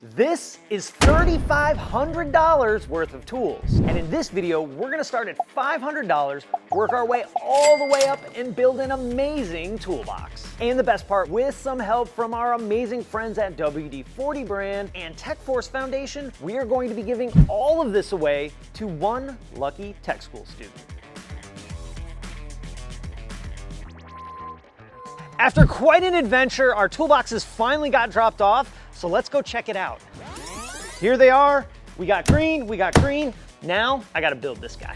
This is $3,500 worth of tools. And in this video, we're gonna start at $500, work our way all the way up and build an amazing toolbox. And the best part, with some help from our amazing friends at WD-40 brand and Tech Force Foundation, we are going to be giving all of this away to one lucky tech school student. After quite an adventure, our toolboxes finally got dropped off, so let's go check it out. Here they are. We got green, we got green. Now I gotta build this guy.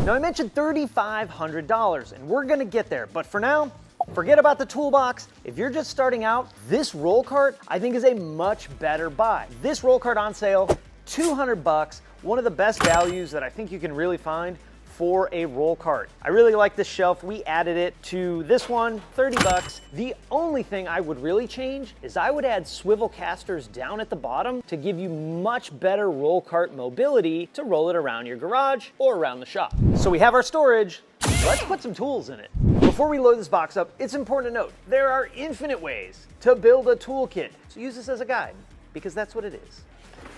Now I mentioned $3,500 and we're gonna get there, but for now, forget about the toolbox. If you're just starting out, this roll cart I think is a much better buy. This roll cart on sale, 200 bucks, one of the best values that I think you can really find for a roll cart. I really like this shelf. We added it to this one, 30 bucks. The only thing I would really change is I would add swivel casters down at the bottom to give you much better roll cart mobility to roll it around your garage or around the shop. So we have our storage. Let's put some tools in it. Before we load this box up, it's important to note there are infinite ways to build a toolkit. So use this as a guide because that's what it is.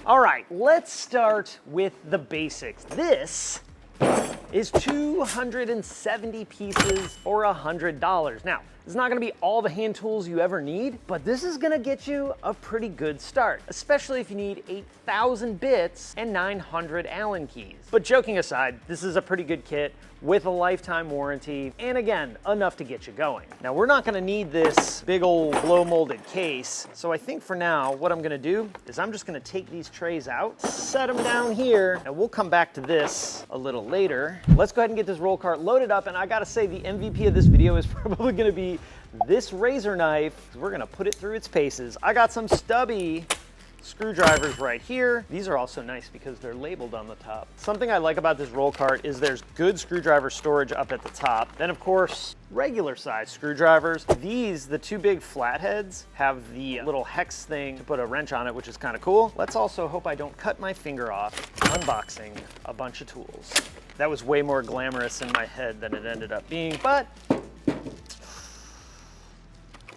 All right, let's start with the basics. This is 270 pieces for $100. Now, this is not gonna be all the hand tools you ever need, but this is gonna get you a pretty good start, especially if you need 8,000 bits and 900 Allen keys. But joking aside, this is a pretty good kit with a lifetime warranty, and again, enough to get you going. Now, we're not gonna need this big old blow molded case, so I think for now, what I'm gonna do is I'm just gonna take these trays out, set them down here, and we'll come back to this a little later. Let's go ahead and get this roll cart loaded up, and I gotta say, the MVP of this video is probably gonna be this razor knife. We're gonna put it through its paces. I got some stubby screwdrivers right here. These are also nice because they're labeled on the top. Something I like about this roll cart is there's good screwdriver storage up at the top. Then of course, regular size screwdrivers. These, the two big flatheads, have the little hex thing to put a wrench on it, which is kind of cool. Let's also hope I don't cut my finger off unboxing a bunch of tools. That was way more glamorous in my head than it ended up being, but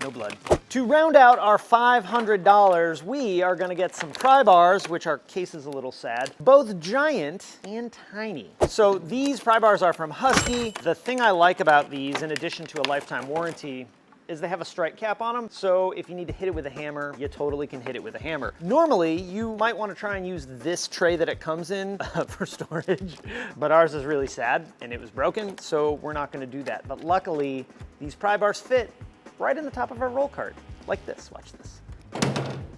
no blood. To round out our $500, we are gonna get some pry bars, which our case is a little sad, both giant and tiny. So these pry bars are from Husky. The thing I like about these, in addition to a lifetime warranty, is they have a strike cap on them. So if you need to hit it with a hammer, you totally can hit it with a hammer. Normally, you might wanna try and use this tray that it comes in for storage, but ours is really sad and it was broken, so we're not gonna do that. But luckily, these pry bars fit right in the top of our roll cart, like this, watch this,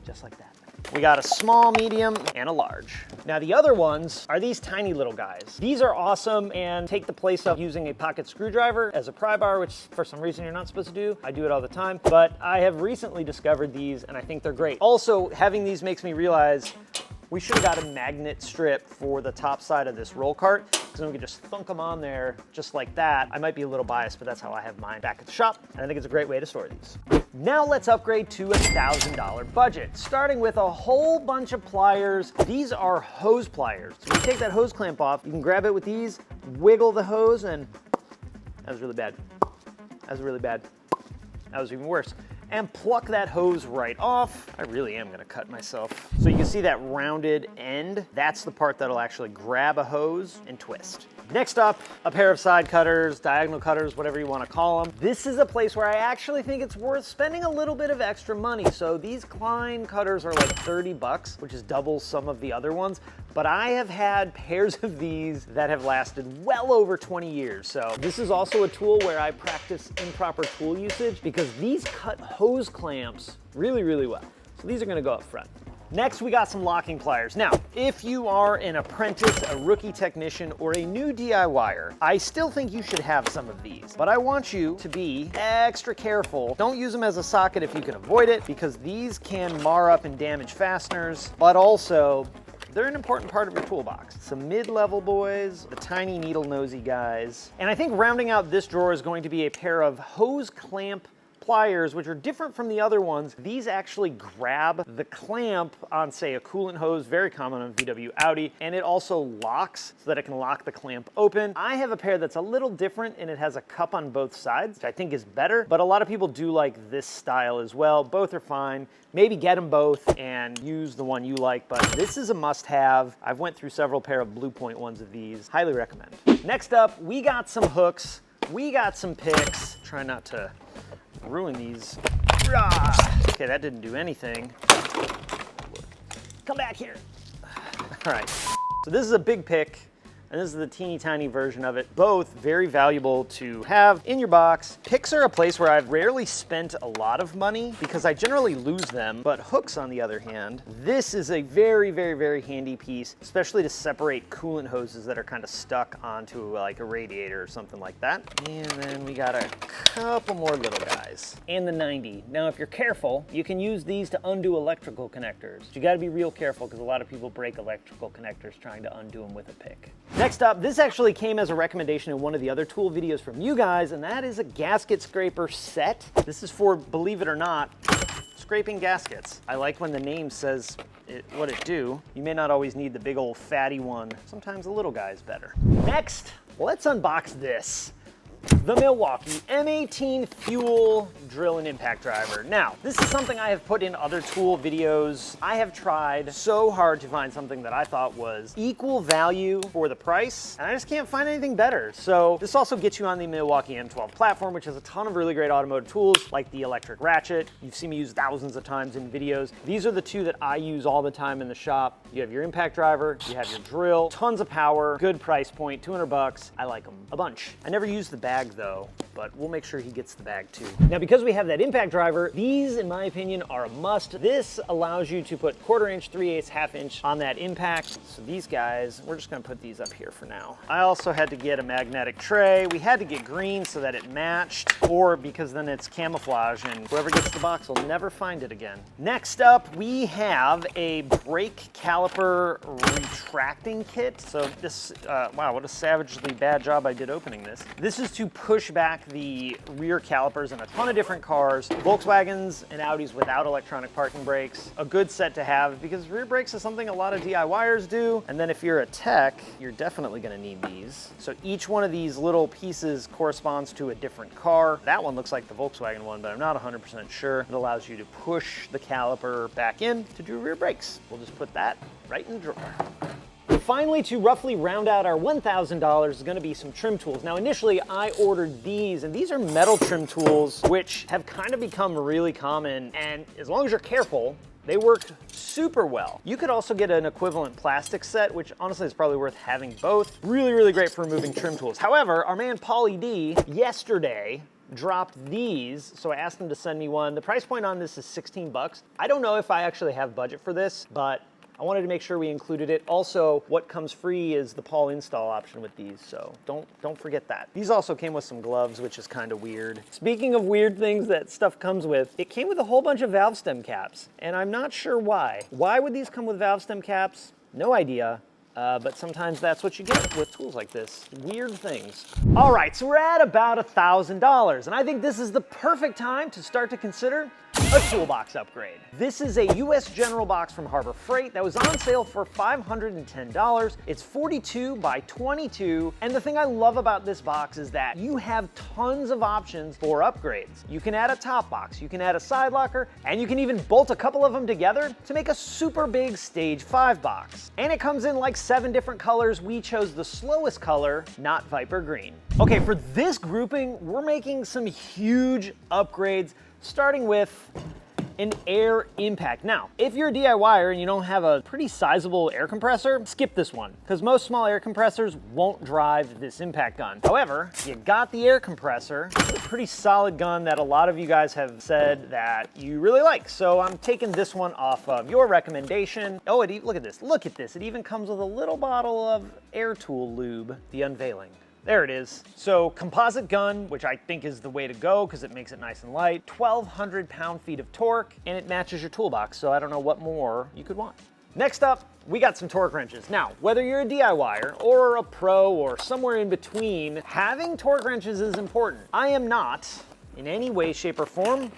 just like that. We got a small, medium, and a large. Now the other ones are these tiny little guys. These are awesome and take the place of using a pocket screwdriver as a pry bar, which for some reason you're not supposed to do. I do it all the time, but I have recently discovered these and I think they're great. Also, having these makes me realize we should have got a magnet strip for the top side of this roll cart, because then we could just thunk them on there just like that. I might be a little biased, but that's how I have mine back at the shop, and I think it's a great way to store these. Now let's upgrade to a $1,000 budget, starting with a whole bunch of pliers. These are hose pliers. So when you take that hose clamp off, you can grab it with these, wiggle the hose, and that was really bad. That was really bad. That was even worse. And pluck that hose right off. I really am gonna cut myself. So you can see that rounded end. That's the part that'll actually grab a hose and twist. Next up, a pair of side cutters, diagonal cutters, whatever you wanna call them. This is a place where I actually think it's worth spending a little bit of extra money. So these Klein cutters are like 30 bucks, which is double some of the other ones. But I have had pairs of these that have lasted well over 20 years. So this is also a tool where I practice improper tool usage because these cut hose clamps really, really well. So these are gonna go up front. Next, we got some locking pliers. Now, if you are an apprentice, a rookie technician, or a new DIYer, I still think you should have some of these, but I want you to be extra careful. Don't use them as a socket if you can avoid it, because these can mar up and damage fasteners, but also they're an important part of your toolbox. Some mid-level boys, the tiny needle nosy guys. And I think rounding out this drawer is going to be a pair of hose clamp pliers, which are different from the other ones. These actually grab the clamp on, say, a coolant hose, very common on VW Audi, and it also locks so that it can lock the clamp open. I have a pair that's a little different, and it has a cup on both sides, which I think is better, but a lot of people do like this style as well. Both are fine. Maybe get them both and use the one you like, but this is a must-have. I've went through several pair of Blue Point ones of these. Highly recommend. Next up, we got some hooks. We got some picks. Try not to ruin these. Okay, that didn't do anything. Come back here. All right, so this is a big pick, and this is the teeny tiny version of it. Both very valuable to have in your box. Picks are a place where I've rarely spent a lot of money because I generally lose them, but hooks on the other hand, this is a very, very, very handy piece, especially to separate coolant hoses that are kind of stuck onto like a radiator or something like that. And then we got a couple more little guys. And the 90. Now, if you're careful, you can use these to undo electrical connectors. But you gotta be real careful because a lot of people break electrical connectors trying to undo them with a pick. Next up, this actually came as a recommendation in one of the other tool videos from you guys, and that is a gasket scraper set. This is for, believe it or not, scraping gaskets. I like when the name says what it do. You may not always need the big old fatty one. Sometimes a little guy is better. Next, let's unbox this. The Milwaukee M18 Fuel Drill and Impact Driver. Now, this is something I have put in other tool videos. I have tried so hard to find something that I thought was equal value for the price, and I just can't find anything better. So this also gets you on the Milwaukee M12 platform, which has a ton of really great automotive tools, like the electric ratchet. You've seen me use thousands of times in videos. These are the two that I use all the time in the shop. You have your impact driver, you have your drill, tons of power, good price point, 200 bucks. I like them a bunch. I never use the bag though, but we'll make sure he gets the bag too. Now, because we have that impact driver, these, in my opinion, are a must. This allows you to put 1/4 inch, 3/8, 1/2 inch on that impact. So these guys, we're just gonna put these up here for now. I also had to get a magnetic tray. We had to get green so that it matched, or because then it's camouflage and whoever gets the box will never find it again. Next up, we have a brake caliper retracting kit. So this, wow, what a savagely bad job I did opening this. This is to push back the rear calipers in a ton of different cars, Volkswagens and Audis without electronic parking brakes. A good set to have because rear brakes is something a lot of DIYers do. And then if you're a tech, you're definitely gonna need these. So each one of these little pieces corresponds to a different car. That one looks like the Volkswagen one, but I'm not 100% sure. It allows you to push the caliper back in to do rear brakes. We'll just put that right in the drawer. Finally, to roughly round out our $1,000 is going to be some trim tools. Now, initially, I ordered these, and these are metal trim tools, which have kind of become really common, and as long as you're careful, they work super well. You could also get an equivalent plastic set, which honestly is probably worth having both. Really, really great for removing trim tools. However, our man Paulie D yesterday dropped these, so I asked him to send me one. The price point on this is 16 bucks. I don't know if I actually have budget for this, but I wanted to make sure we included it. Also, what comes free is the Paul install option with these, so don't forget that. These also came with some gloves, which is kind of weird. Speaking of weird things that stuff comes with, it came with a whole bunch of valve stem caps, and I'm not sure why. Why would these come with valve stem caps? No idea. But sometimes that's what you get with tools like this. Weird things. All right, so we're at about $1,000, and I think this is the perfect time to start to consider a toolbox upgrade. This is a US General box from Harbor Freight that was on sale for $510. It's 42 by 22, and the thing I love about this box is that you have tons of options for upgrades. You can add a top box, you can add a side locker, and you can even bolt a couple of them together to make a super big Stage 5 box. And it comes in like 7 different colors. We chose the slowest color, not Viper Green. Okay, for this grouping, we're making some huge upgrades, starting with an air impact. Now, if you're a DIYer and you don't have a pretty sizable air compressor, skip this one, because most small air compressors won't drive this impact gun. However, you got the air compressor. It's a pretty solid gun that a lot of you guys have said that you really like, so I'm taking this one off of your recommendation. Oh, look at this, look at this. It even comes with a little bottle of air tool lube, the unveiling. There it is. So composite gun, which I think is the way to go because it makes it nice and light, 1,200 pound-feet of torque, and it matches your toolbox, so I don't know what more you could want. Next up, we got some torque wrenches. Now, whether you're a DIYer or a pro or somewhere in between, having torque wrenches is important. I am not, in any way, shape, or form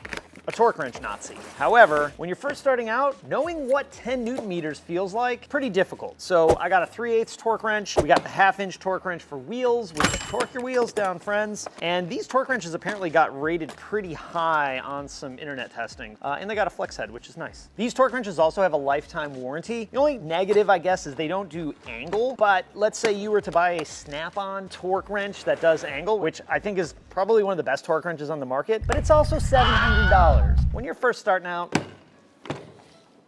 a torque wrench Nazi. However, when you're first starting out, knowing what 10 Newton meters feels like, pretty difficult. So I got a 3/8 torque wrench. We got the 1/2-inch torque wrench for wheels, which torque your wheels down, friends. And these torque wrenches apparently got rated pretty high on some internet testing. And they got a flex head, which is nice. These torque wrenches also have a lifetime warranty. The only negative, I guess, is they don't do angle. But let's say you were to buy a snap-on torque wrench that does angle, which I think is probably one of the best torque wrenches on the market, but it's also $700. When you're first starting out,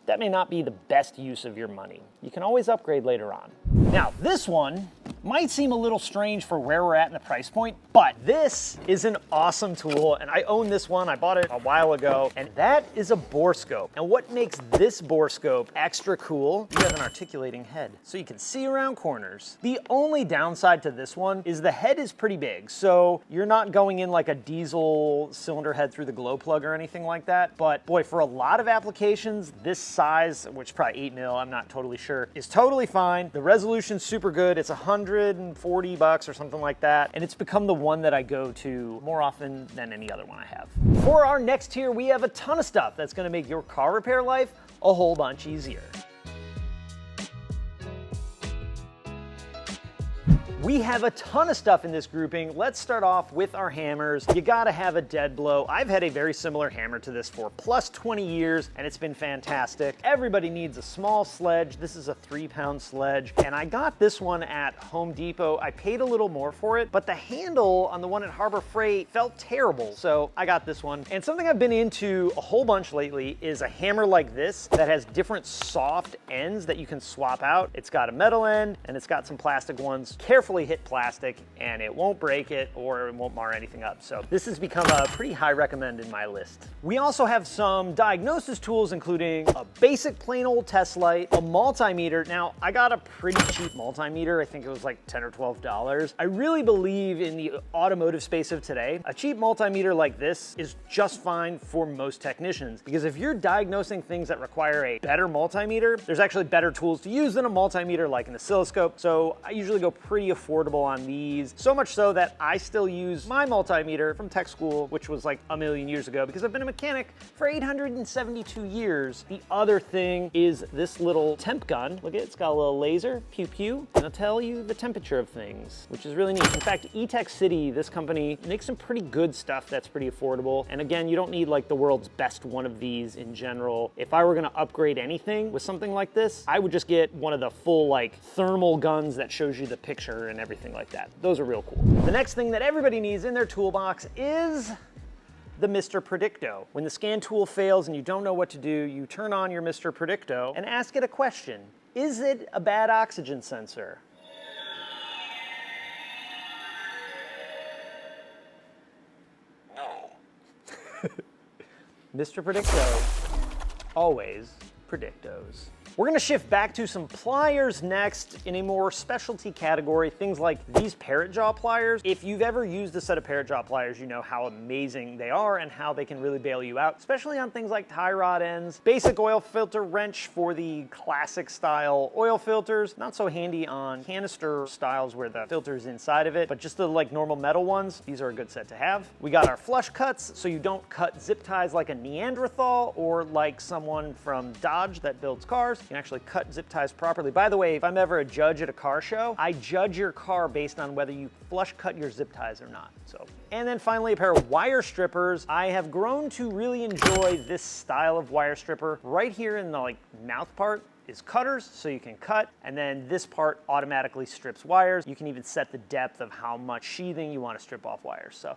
that may not be the best use of your money. You can always upgrade later on. Now, this one might seem a little strange for where we're at in the price point, but this is an awesome tool, and I own this one. I bought it a while ago, and that is a borescope. And what makes this borescope extra cool, you have an articulating head, so you can see around corners. The only downside to this one is the head is pretty big, so you're not going in like a diesel cylinder head through the glow plug or anything like that, but boy, for a lot of applications, this size, which is probably 8 mil, I'm not totally sure, is totally fine. The resolution's super good. It's $140 or something like that, and it's become the one that I go to more often than any other one I have. For our next tier, we have a ton of stuff that's gonna make your car repair life a whole bunch easier. We have a ton of stuff in this grouping. Let's start off with our hammers. You gotta have a dead blow. I've had a very similar hammer to this for plus 20 years, and it's been fantastic. Everybody needs a small sledge. This is a 3-pound sledge, and I got this one at Home Depot. I paid a little more for it, but the handle on the one at Harbor Freight felt terrible, so I got this one. And something I've been into a whole bunch lately is a hammer like this that has different soft ends that you can swap out. It's got a metal end, and it's got some plastic ones. Carefully hit plastic and it won't break it or it won't mar anything up. So this has become a pretty high recommend in my list. We also have some diagnosis tools, including a basic plain old test light, a multimeter. Now I got a pretty cheap multimeter. I think it was like $10 or $12. I really believe in the automotive space of today, a cheap multimeter like this is just fine for most technicians, because if you're diagnosing things that require a better multimeter, there's actually better tools to use than a multimeter like an oscilloscope. So I usually go pretty affordable on these, so much so that I still use my multimeter from tech school, which was like a million years ago, because I've been a mechanic for 872 years. The other thing is this little temp gun. Look at it, it's got a little laser, pew pew, and it'll tell you the temperature of things, which is really neat. In fact, E-Tech City, this company, makes some pretty good stuff that's pretty affordable. And again, you don't need like the world's best one of these in general. If I were gonna upgrade anything with something like this, I would just get one of the full like thermal guns that shows you the picture and everything like that. Those are real cool. The next thing that everybody needs in their toolbox is the Mr. Predicto. When the scan tool fails and you don't know what to do, you turn on your Mr. Predicto and ask it a question. Is it a bad oxygen sensor? No. Mr. Predicto always predictos. We're gonna shift back to some pliers next in a more specialty category, things like these parrot jaw pliers. If you've ever used a set of parrot jaw pliers, you know how amazing they are and how they can really bail you out, especially on things like tie rod ends. Basic oil filter wrench for the classic style oil filters. Not so handy on canister styles where the filter's inside of it, but just the like normal metal ones, these are a good set to have. We got our flush cuts, so you don't cut zip ties like a Neanderthal or like someone from Dodge that builds cars. You can actually cut zip ties properly. By the way, if I'm ever a judge at a car show, I judge your car based on whether you flush cut your zip ties or not. So, and then finally a pair of wire strippers. I have grown to really enjoy this style of wire stripper. Right here in the like mouth part is cutters, so you can cut, and then this part automatically strips wires. You can even set the depth of how much sheathing you want to strip off wires. So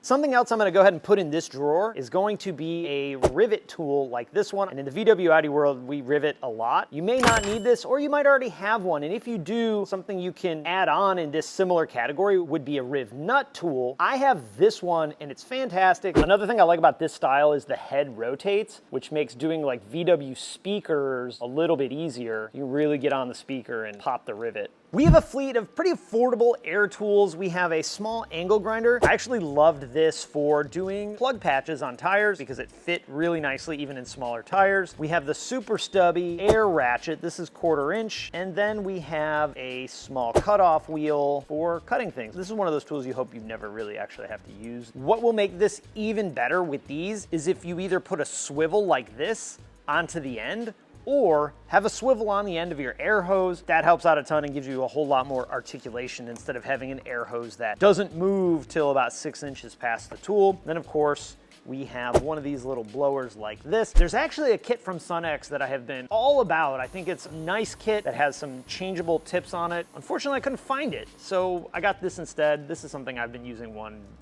something else I'm gonna go ahead and put in this drawer is going to be a rivet tool like this one. And in the VW Audi world, we rivet a lot. You may not need this, or you might already have one. And if you do, something you can add on in this similar category would be a riv nut tool. I have this one and it's fantastic. Another thing I like about this style is the head rotates, which makes doing like VW speakers a little bit easier. You really get on the speaker and pop the rivet We have a fleet of pretty affordable air tools. We have a small angle grinder. I actually loved this for doing plug patches on tires because it fit really nicely even in smaller tires. We have the super stubby air ratchet. This is 1/4 inch. And then we have a small cutoff wheel for cutting things. This is one of those tools you hope you never really actually have to use. What will make this even better with these is if you either put a swivel like this onto the end or have a swivel on the end of your air hose. That helps out a ton and gives you a whole lot more articulation instead of having an air hose that doesn't move till about 6 inches past the tool. Then of course, we have one of these little blowers like this. There's actually a kit from Sunex that I have been all about. I think it's a nice kit that has some changeable tips on it. Unfortunately, I couldn't find it, so I got this instead. This is something I've been using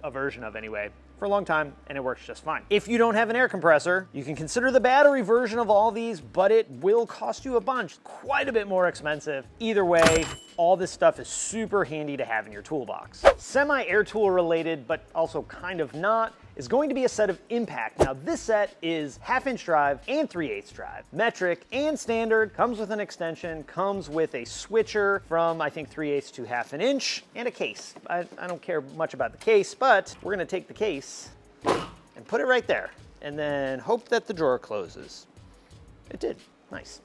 a version of anyway, for a long time, and it works just fine. If you don't have an air compressor, you can consider the battery version of all these, but it will cost you a bunch, quite a bit more expensive. Either way, all this stuff is super handy to have in your toolbox. Semi-air tool related, but also kind of not, is going to be a set of Impact. Now this set is 1/2 inch drive and 3/8 drive. Metric and standard, comes with an extension, comes with a switcher from I think 3/8 to 1/2 inch, and a case. I don't care much about the case, but we're gonna take the case and put it right there, and then hope that the drawer closes. It did, nice.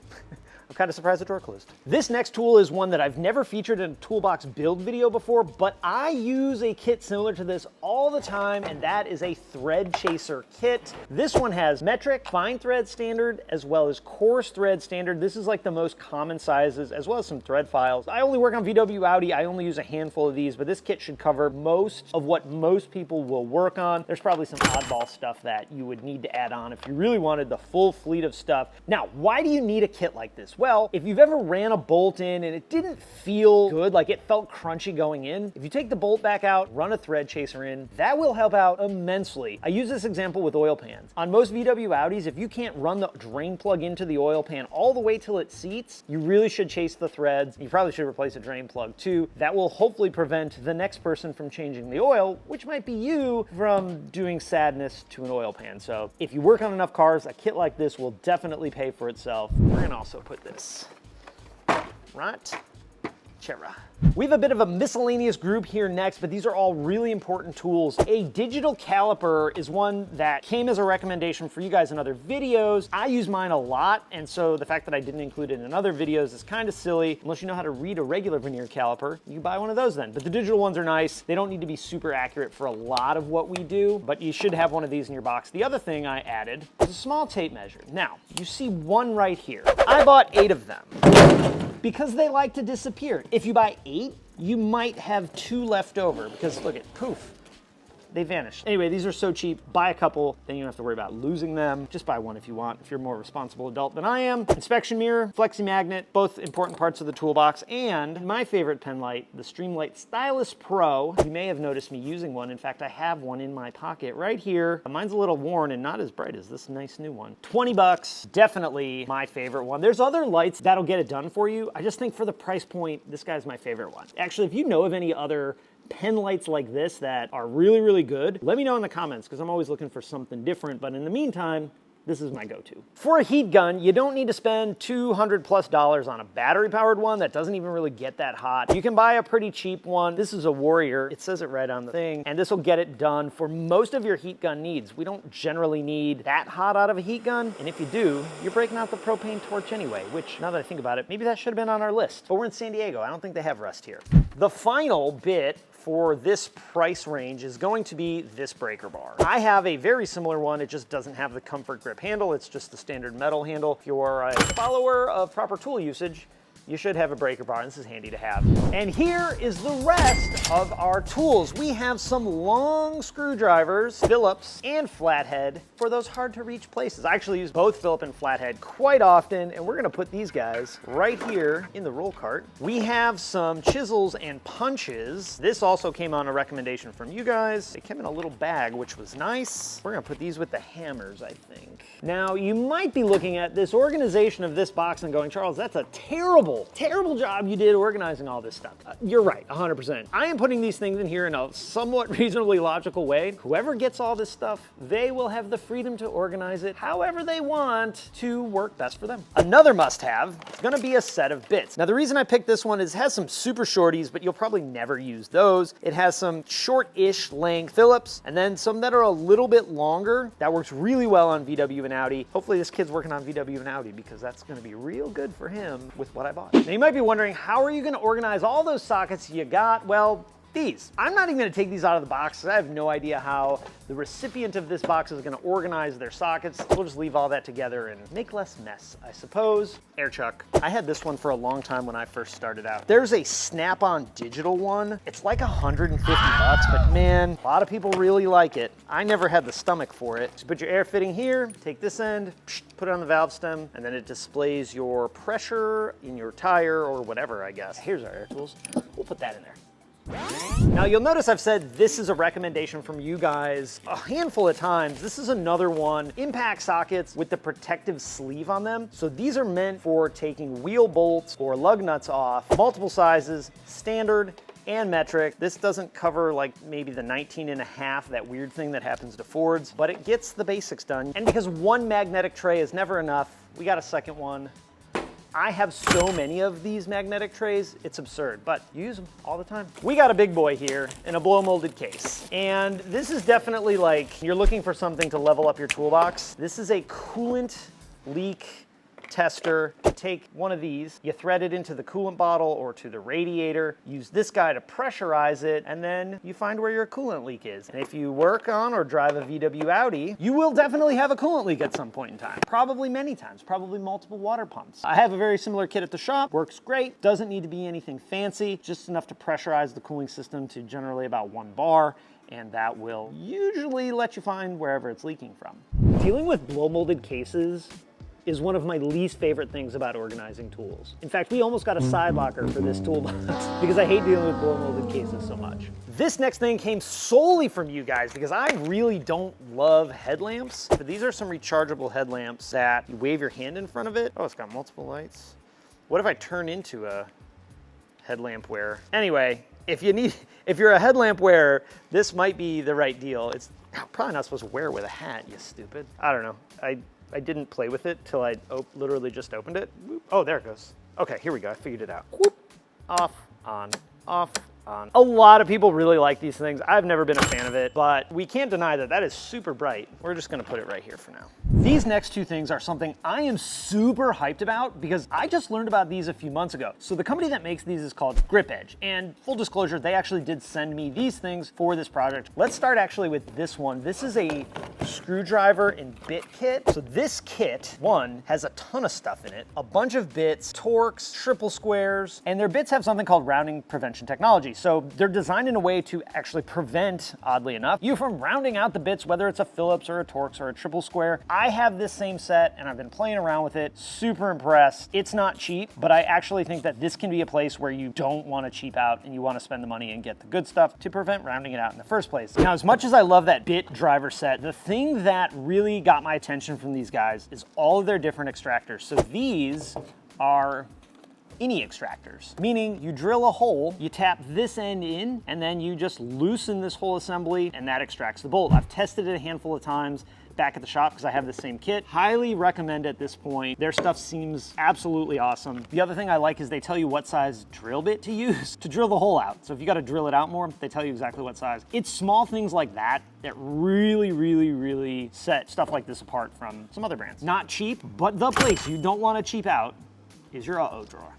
I'm kind of surprised the drawer closed. This next tool is one that I've never featured in a Toolbox build video before, but I use a kit similar to this all the time, and that is a thread chaser kit. This one has metric, fine thread standard, as well as coarse thread standard. This is like the most common sizes, as well as some thread files. I only work on VW Audi. I only use a handful of these, but this kit should cover most of what most people will work on. There's probably some oddball stuff that you would need to add on if you really wanted the full fleet of stuff. Now, why do you need a kit like this? Well, if you've ever ran a bolt in and it didn't feel good, like it felt crunchy going in, if you take the bolt back out, run a thread chaser in, that will help out immensely. I use this example with oil pans. On most VW Audis, if you can't run the drain plug into the oil pan all the way till it seats, you really should chase the threads. You probably should replace a drain plug too. That will hopefully prevent the next person from changing the oil, which might be you, from doing sadness to an oil pan. So if you work on enough cars, a kit like this will definitely pay for itself. We're gonna also put this right. Chera. We have a bit of a miscellaneous group here next, but these are all really important tools. A digital caliper is one that came as a recommendation for you guys in other videos. I use mine a lot, and so the fact that I didn't include it in other videos is kind of silly. Unless you know how to read a regular vernier caliper, you can buy one of those then. But the digital ones are nice. They don't need to be super accurate for a lot of what we do, but you should have one of these in your box. The other thing I added is a small tape measure. Now, you see one right here. I bought 8 of them because they like to disappear. If you buy 8, you might have 2 left over because look at, poof, they vanished. Anyway, these are so cheap. Buy a couple, then you don't have to worry about losing them. Just buy one if you want, if you're a more responsible adult than I am. Inspection mirror, flexi magnet, both important parts of the toolbox, and my favorite pen light, the Streamlight Stylus Pro. You may have noticed me using one. In fact, I have one in my pocket right here. Mine's a little worn and not as bright as this nice new one. 20 bucks, definitely my favorite one. There's other lights that'll get it done for you. I just think for the price point, this guy's my favorite one. Actually, if you know of any other pen lights like this that are really, really good, let me know in the comments because I'm always looking for something different. But in the meantime, this is my go-to. For a heat gun, you don't need to spend $200+ on a battery-powered one that doesn't even really get that hot. You can buy a pretty cheap one. This is a Warrior. It says it right on the thing, and this will get it done for most of your heat gun needs. We don't generally need that hot out of a heat gun, and if you do, you're breaking out the propane torch anyway, which, now that I think about it, maybe that should have been on our list. But we're in San Diego. I don't think they have rust here. The final bit for this price range is going to be this breaker bar. I have a very similar one. It just doesn't have the comfort grip handle. It's just the standard metal handle. If you're a follower of proper tool usage, you should have a breaker bar, and this is handy to have. And here is the rest of our tools. We have some long screwdrivers, Phillips and flathead for those hard to reach places. I actually use both Phillips and flathead quite often, and we're gonna put these guys right here in the roll cart. We have some chisels and punches. This also came on a recommendation from you guys. They came in a little bag, which was nice. We're gonna put these with the hammers, I think. Now, you might be looking at this organization of this box and going, Charles, that's a terrible job you did organizing all this stuff. You're right, 100%. I am putting these things in here in a somewhat reasonably logical way. Whoever gets all this stuff, they will have the freedom to organize it however they want to work best for them. Another must-have is gonna be a set of bits. Now the reason I picked this one is it has some super shorties, but you'll probably never use those. It has some short-ish length Phillips, and then some that are a little bit longer. That works really well on VW and Audi. Hopefully this kid's working on VW and Audi because that's gonna be real good for him with what I bought. Now you might be wondering, how are you gonna organize all those sockets you got? Well, these. I'm not even gonna take these out of the box because I have no idea how the recipient of this box is gonna organize their sockets. We'll just leave all that together and make less mess, I suppose. Air chuck. I had this one for a long time when I first started out. There's a snap-on digital one. It's like 150 bucks, but man, a lot of people really like it. I never had the stomach for it. So put your air fitting here, take this end, put it on the valve stem, and then it displays your pressure in your tire or whatever, I guess. Here's our air tools. We'll put that in there. Now you'll notice I've said this is a recommendation from you guys a handful of times. This is another one. Impact sockets with the protective sleeve on them. So these are meant for taking wheel bolts or lug nuts off. Multiple sizes, standard and metric. This doesn't cover like maybe the 19.5, that weird thing that happens to Fords, but it gets the basics done. And because one magnetic tray is never enough, we got a second one. I have so many of these magnetic trays, it's absurd, but you use them all the time. We got a big boy here in a blow molded case. And this is definitely like, you're looking for something to level up your toolbox. This is a coolant leak tester. You take one of these, you thread it into the coolant bottle or to the radiator, use this guy to pressurize it, and then you find where your coolant leak is. And if you work on or drive a VW Audi, you will definitely have a coolant leak at some point in time. Probably many times, probably multiple water pumps. I have a very similar kit at the shop, works great, doesn't need to be anything fancy, just enough to pressurize the cooling system to generally about 1 bar, and that will usually let you find wherever it's leaking from. Dealing with blow molded cases is one of my least favorite things about organizing tools. In fact, we almost got a side locker for this toolbox because I hate dealing with blow molded cases so much. This next thing came solely from you guys because I really don't love headlamps, but these are some rechargeable headlamps that you wave your hand in front of it. Oh, it's got multiple lights. What if I turn into a headlamp wearer? Anyway, if you're a headlamp wearer, this might be the right deal. It's probably not supposed to wear with a hat, you stupid. I don't know. I didn't play with it till I literally just opened it. Oh, there it goes. Okay, here we go, I figured it out. Whoop. Off, on, off, on. A lot of people really like these things. I've never been a fan of it, but we can't deny that that is super bright. We're just gonna put it right here for now. These next two things are something I am super hyped about because I just learned about these a few months ago. So the company that makes these is called Grip Edge, and full disclosure, they actually did send me these things for this project. Let's start actually with this one. This is a screwdriver and bit kit. So this kit, one, has a ton of stuff in it, a bunch of bits, Torx, triple squares, and their bits have something called rounding prevention technology. So they're designed in a way to actually prevent, oddly enough, you from rounding out the bits, whether it's a Phillips or a Torx or a triple square. I have this same set and I've been playing around with it, super impressed. It's not cheap, but I actually think that this can be a place where you don't want to cheap out and you want to spend the money and get the good stuff to prevent rounding it out in the first place. Now, as much as I love that bit driver set, the thing that really got my attention from these guys is all of their different extractors. So these are any extractors, meaning you drill a hole, you tap this end in, and then you just loosen this whole assembly and that extracts the bolt. I've tested it a handful of times back at the shop because I have the same kit. Highly recommend at this point. Their stuff seems absolutely awesome. The other thing I like is they tell you what size drill bit to use to drill the hole out. So if you got to drill it out more, they tell you exactly what size. It's small things like that that really set stuff like this apart from some other brands. Not cheap, but the place you don't want to cheap out is your uh-oh drawer.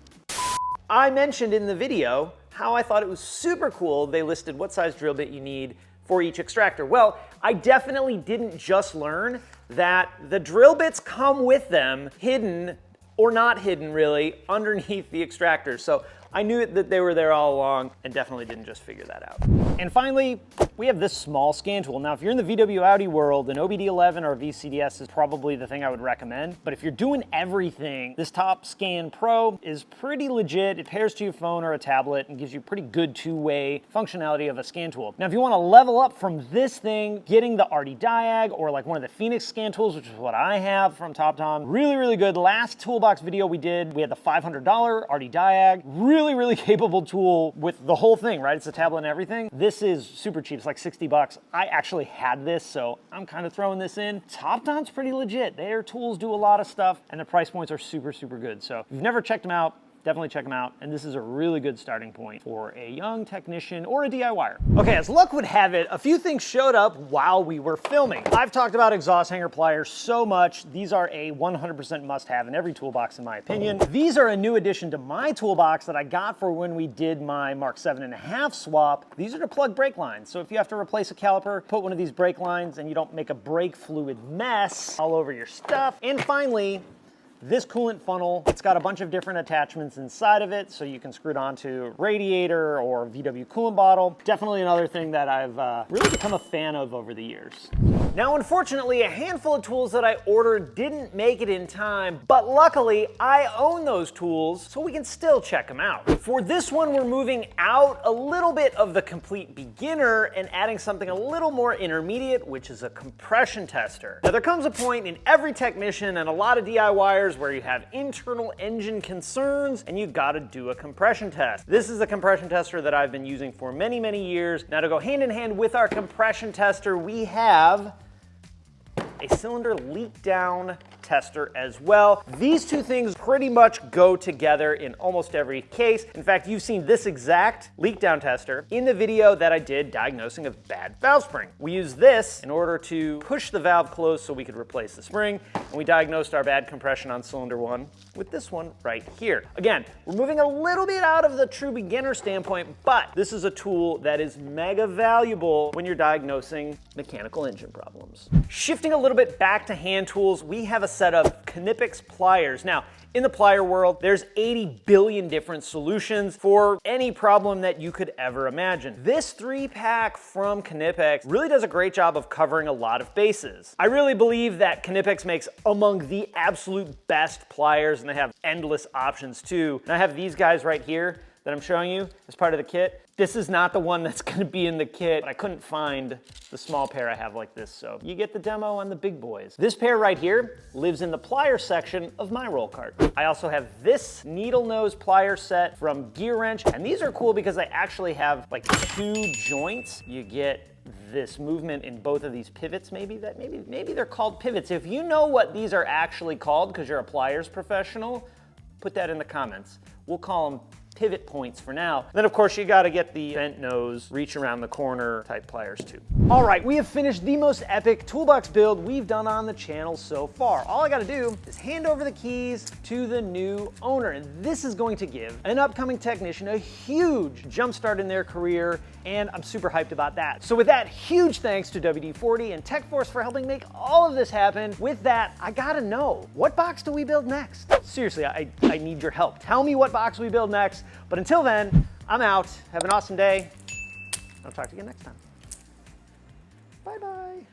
I mentioned in the video how I thought it was super cool they listed what size drill bit you need for each extractor. Well, I definitely didn't just learn that the drill bits come with them, hidden or not hidden really, underneath the extractors. So I knew that they were there all along and definitely didn't just figure that out. And finally, we have this small scan tool. Now, if you're in the VW Audi world, an OBD11 or VCDS is probably the thing I would recommend. But if you're doing everything, this Top Scan Pro is pretty legit. It pairs to your phone or a tablet and gives you pretty good two-way functionality of a scan tool. Now, if you want to level up from this thing, getting the Arty Diag or like one of the Phoenix scan tools, which is what I have from TopTom, really good. Last Toolbox video we did, we had the $500 Arty Diag. Really really, really capable tool with the whole thing, right? It's a tablet and everything. This is super cheap, it's like 60 bucks. I actually had this, so I'm kind of throwing this in. TopDon's pretty legit. Their tools do a lot of stuff, and the price points are super, super good. So if you've never checked them out, definitely check them out, and this is a really good starting point for a young technician or a DIYer. Okay, as luck would have it, a few things showed up while we were filming. I've talked about exhaust hanger pliers so much. These are a 100% must-have in every toolbox, in my opinion. These are a new addition to my toolbox that I got for when we did my Mark 7.5 swap. These are to plug brake lines, so if you have to replace a caliper, put one of these brake lines and you don't make a brake fluid mess all over your stuff. And finally, this coolant funnel, it's got a bunch of different attachments inside of it, so you can screw it onto radiator or VW coolant bottle. Definitely another thing that I've really become a fan of over the years. Now, unfortunately, a handful of tools that I ordered didn't make it in time, but luckily I own those tools, so we can still check them out. For this one, we're moving out a little bit of the complete beginner and adding something a little more intermediate, which is a compression tester. Now, there comes a point in every technician and a lot of DIYers where you have internal engine concerns and you've got to do a compression test. This is a compression tester that I've been using for many, many years. Now, to go hand in hand with our compression tester, we have a cylinder leak down tester as well. These two things pretty much go together in almost every case. In fact, you've seen this exact leak down tester in the video that I did diagnosing a bad valve spring. We used this in order to push the valve closed so we could replace the spring, and we diagnosed our bad compression on cylinder 1 with this one right here. Again, we're moving a little bit out of the true beginner standpoint, but this is a tool that is mega valuable when you're diagnosing mechanical engine problems. Shifting a little bit back to hand tools, we have a set of Knipex pliers. Now, in the plier world, there's 80 billion different solutions for any problem that you could ever imagine. This 3-pack from Knipex really does a great job of covering a lot of bases. I really believe that Knipex makes among the absolute best pliers, and they have endless options too. And I have these guys right here that I'm showing you as part of the kit. This is not the one that's gonna be in the kit, but I couldn't find the small pair I have like this, so you get the demo on the big boys. This pair right here lives in the plier section of my roll cart. I also have this needle nose plier set from Gear Wrench, and these are cool because they actually have like 2 joints. You get this movement in both of these pivots, maybe they're called pivots. If you know what these are actually called because you're a pliers professional, put that in the comments. We'll call them pivot points for now. Then of course you gotta get the bent nose, reach around the corner type pliers too. All right, we have finished the most epic toolbox build we've done on the channel so far. All I gotta do is hand over the keys to the new owner, and this is going to give an upcoming technician a huge jumpstart in their career, and I'm super hyped about that. So with that, huge thanks to WD-40 and TechForce for helping make all of this happen. With that, I gotta know, what box do we build next? Seriously, I need your help. Tell me what box we build next. But until then, I'm out. Have an awesome day. I'll talk to you again next time. Bye-bye.